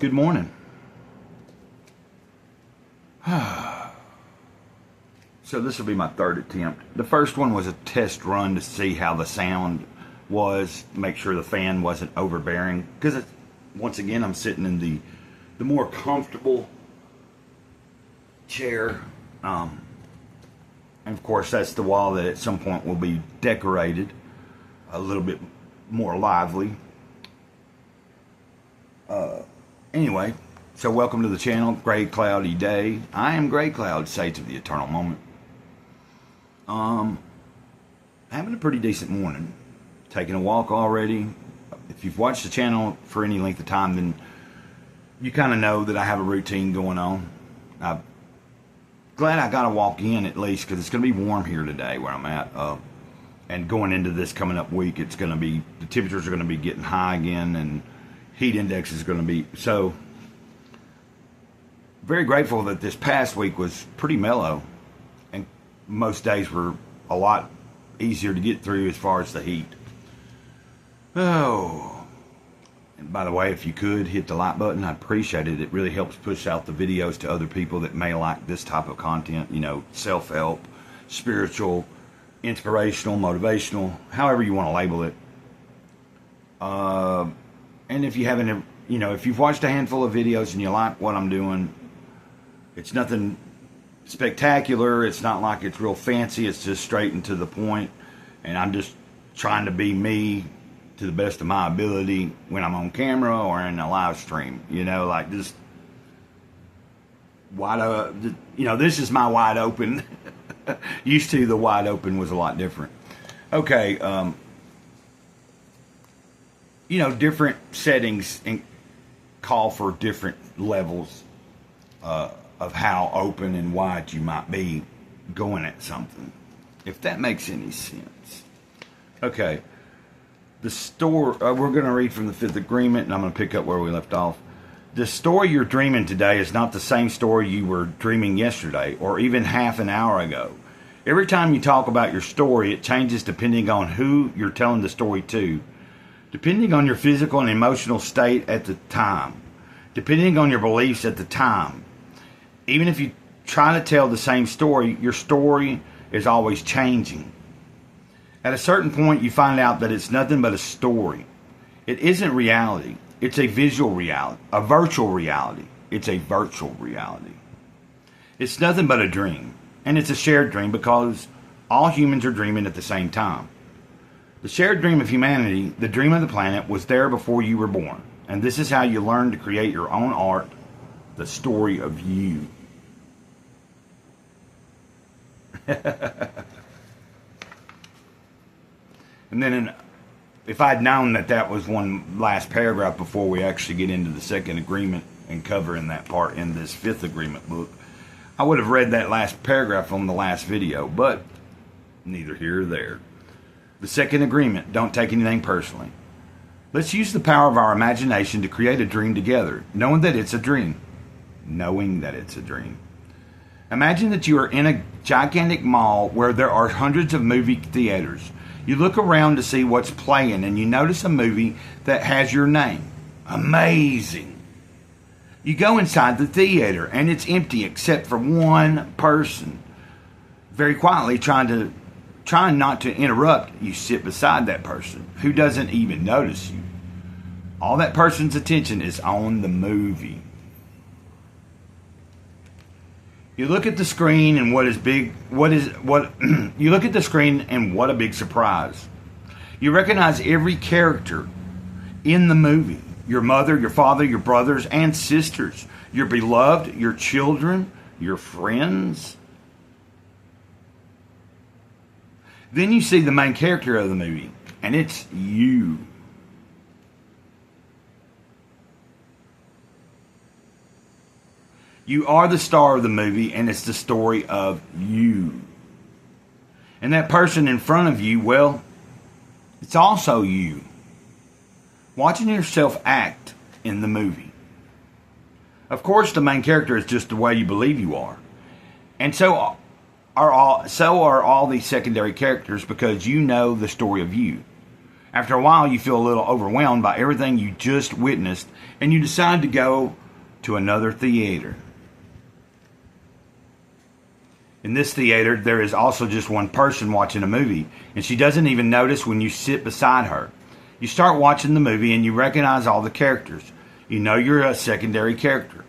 Good morning. So this will be my third attempt. The first one was a test run to see how the sound was, make sure the fan wasn't overbearing. Because once again, I'm sitting in the more comfortable chair. And of course, that's the wall that at some point will be decorated a little bit more lively. Anyway, so welcome to the channel. Gray cloudy day. I am Gray Cloud, Sage of the Eternal Moment. Having a pretty decent morning. Taking a walk already. If you've watched the channel for any length of time, then you kind of know that I have a routine going on. I'm glad I got a walk in at least, because it's going to be warm here today where I'm at. And going into this coming up week, it's going to be, the temperatures are going to be getting high again, and heat index is going to be, so very grateful that this past week was pretty mellow, and most days were a lot easier to get through as far as the heat. Oh, and by the way, if you could hit the like button, I'd appreciate it. It really helps push out the videos to other people that may like this type of content, you know, self-help, spiritual, inspirational, motivational, however you want to label it. And if you haven't, you know, if you've watched a handful of videos and you like what I'm doing, it's nothing spectacular. It's not like it's real fancy. It's just straight and to the point. And I'm just trying to be me to the best of my ability when I'm on camera or in a live stream. You know, like just you know, this is my wide open. Used to, the wide open was a lot different. Okay, you know, different settings and call for different levels of how open and wide you might be going at something, if that makes any sense. Okay, the story, we're going to read from the Fifth Agreement, and I'm going to pick up where we left off. The story you're dreaming today is not the same story you were dreaming yesterday or even half an hour ago. Every time you talk about your story, it changes depending on who you're telling the story to, depending on your physical and emotional state at the time, depending on your beliefs at the time. Even if you try to tell the same story, your story is always changing. At a certain point, you find out that it's nothing but a story. It isn't reality. It's a visual reality, a virtual reality. It's a virtual reality. It's nothing but a dream. And it's a shared dream because all humans are dreaming at the same time. The shared dream of humanity, the dream of the planet, was there before you were born. And this is how you learn to create your own art, the story of you. And then if I'd known that that was one last paragraph before we actually get into the second agreement and covering that part in this Fifth Agreement book, I would have read that last paragraph on the last video, but neither here or there. The second agreement, don't take anything personally. Let's use the power of our imagination to create a dream together, knowing that it's a dream. Knowing that it's a dream. Imagine that you are in a gigantic mall where there are hundreds of movie theaters. You look around to see what's playing and you notice a movie that has your name. Amazing. You go inside the theater and it's empty except for one person. Very quietly trying not to interrupt, you sit beside that person who doesn't even notice you. All that person's attention is on the movie. You look at the screen and you look at the screen and what a big surprise. You recognize every character in the movie. Your mother, your father, your brothers and sisters, your beloved, your children, your friends. Then you see the main character of the movie, and it's you. You are the star of the movie, and it's the story of you. And that person in front of you, well, it's also you. Watching yourself act in the movie. Of course, the main character is just the way you believe you are. And so are all these secondary characters because you know the story of you. After a while, you feel a little overwhelmed by everything you just witnessed, and you decide to go to another theater. In this theater, there is also just one person watching a movie, and she doesn't even notice when you sit beside her. You start watching the movie, and you recognize all the characters. You know you're a secondary character.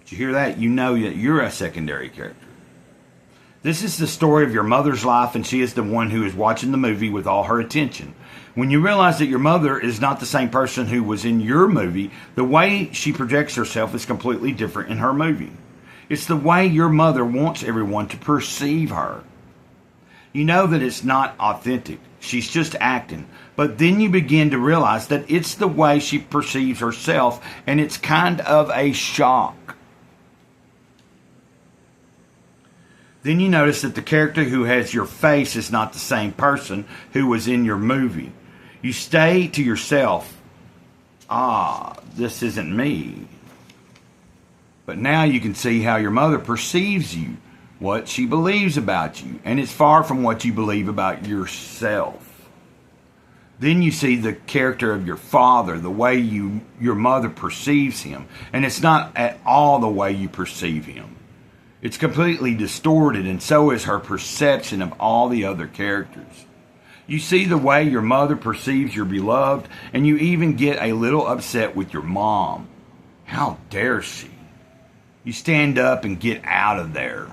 Did you hear that? You know that you're a secondary character. This is the story of your mother's life, and she is the one who is watching the movie with all her attention. When you realize that your mother is not the same person who was in your movie, the way she projects herself is completely different in her movie. It's the way your mother wants everyone to perceive her. You know that it's not authentic. She's just acting. But then you begin to realize that it's the way she perceives herself, and it's kind of a shock. Then you notice that the character who has your face is not the same person who was in your movie. You say to yourself, this isn't me. But now you can see how your mother perceives you, what she believes about you, and it's far from what you believe about yourself. Then you see the character of your father, the way your mother perceives him, and it's not at all the way you perceive him. It's completely distorted, and so is her perception of all the other characters. You see the way your mother perceives your beloved, and you even get a little upset with your mom. How dare she? You stand up and get out of there.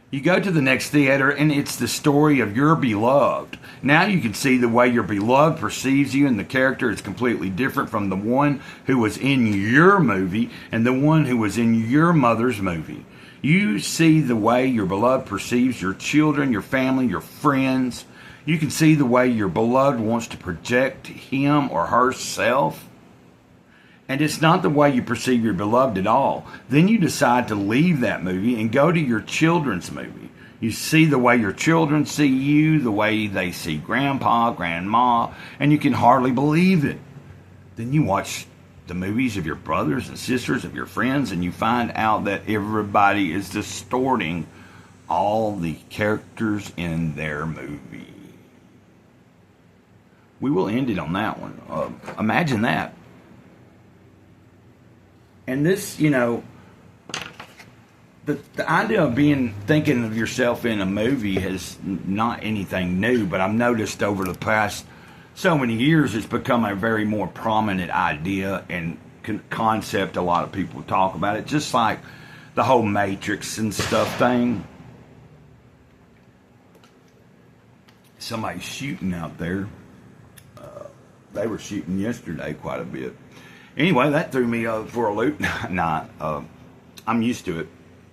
You go to the next theater, and it's the story of your beloved. Now you can see the way your beloved perceives you, and the character is completely different from the one who was in your movie and the one who was in your mother's movie. You see the way your beloved perceives your children, your family, your friends. You can see the way your beloved wants to project him or herself. And it's not the way you perceive your beloved at all. Then you decide to leave that movie and go to your children's movie. You see the way your children see you, the way they see grandpa, grandma, and you can hardly believe it. Then you watch the movies of your brothers and sisters, of your friends, and you find out that everybody is distorting all the characters in their movie. We will end it on that one. Imagine that. And this, the idea of thinking of yourself in a movie is not anything new, but I've noticed over the past so many years it's become a very more prominent idea and concept. A lot of people talk about it, just like the whole Matrix and stuff thing. Somebody's shooting out there. They were shooting yesterday quite a bit. Anyway, that threw me for a loop. I'm used to it.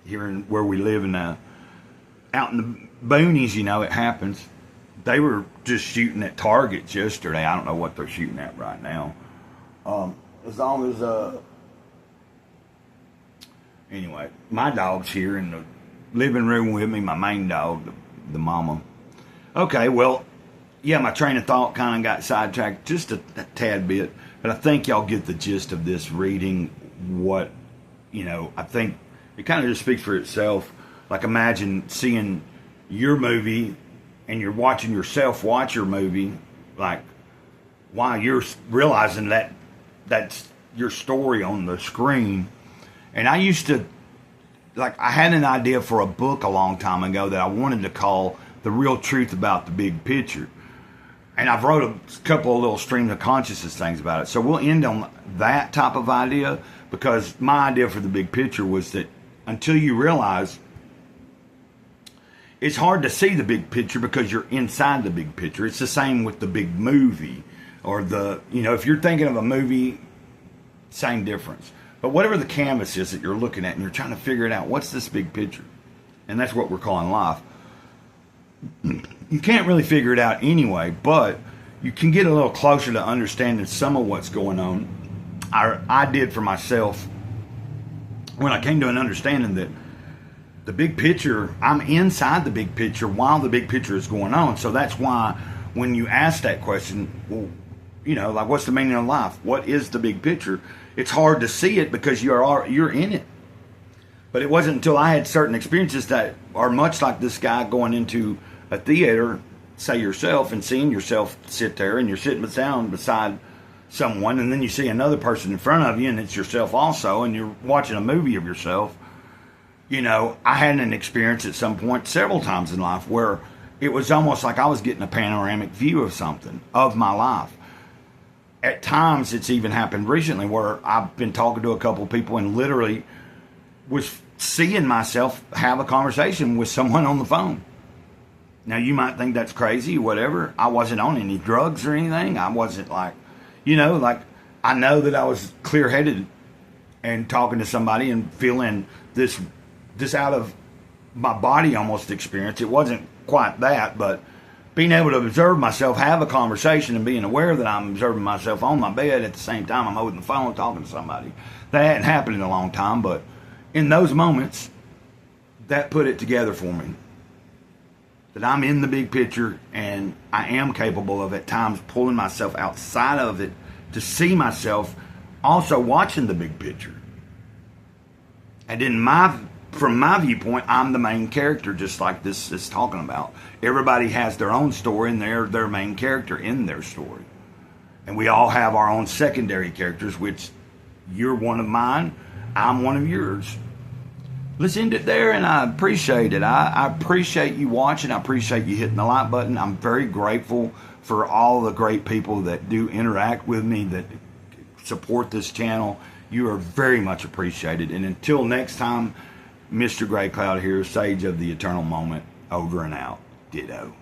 Here where we live out in the boonies, it happens. They were just shooting at targets yesterday. I don't know what they're shooting at right now. As long as, anyway, my dog's here in the living room with me, my main dog, the mama. Okay, well, yeah, my train of thought kind of got sidetracked just a tad bit. But I think y'all get the gist of this reading. What, I think it kind of just speaks for itself. Like, imagine seeing your movie and you're watching yourself watch your movie, like, while you're realizing that that's your story on the screen. And I used to, I had an idea for a book a long time ago that I wanted to call The Real Truth About the Big Picture. And I've wrote a couple of little stream of consciousness things about it. So we'll end on that type of idea, because my idea for the big picture was that until you realize it's hard to see the big picture because you're inside the big picture. It's the same with the big movie or if you're thinking of a movie, same difference. But whatever the canvas is that you're looking at and you're trying to figure it out, what's this big picture? And that's what we're calling life. You can't really figure it out anyway, but you can get a little closer to understanding some of what's going on. I did for myself when I came to an understanding that the big picture, I'm inside the big picture while the big picture is going on. So that's why when you ask that question, well, what's the meaning of life? What is the big picture? It's hard to see it because you're in it. But it wasn't until I had certain experiences that are much like this guy going into a theater, say yourself, and seeing yourself sit there, and you're sitting down beside someone, and then you see another person in front of you, and it's yourself also, and you're watching a movie of yourself. You know, I had an experience at some point several times in life where it was almost like I was getting a panoramic view of something, of my life. At times, it's even happened recently where I've been talking to a couple of people and literally was seeing myself have a conversation with someone on the phone. Now, you might think that's crazy or whatever. I wasn't on any drugs or anything. I wasn't like, you know, like I know that I was clear-headed and talking to somebody and feeling this out of my body almost experience. It wasn't quite that, but being able to observe myself, have a conversation, and being aware that I'm observing myself on my bed at the same time I'm holding the phone talking to somebody. That hadn't happened in a long time, but in those moments, that put it together for me. That I'm in the big picture, and I am capable of at times pulling myself outside of it to see myself also watching the big picture. And from my viewpoint, I'm the main character, just like this is talking about. Everybody has their own story, and they're their main character in their story. And we all have our own secondary characters, which you're one of mine, I'm one of yours. Let's end it there, and I appreciate it. I appreciate you watching. I appreciate you hitting the like button. I'm very grateful for all the great people that do interact with me, that support this channel. You are very much appreciated. And until next time, Mr. Gray Cloud here, Sage of the Eternal Moment, over and out. Ditto.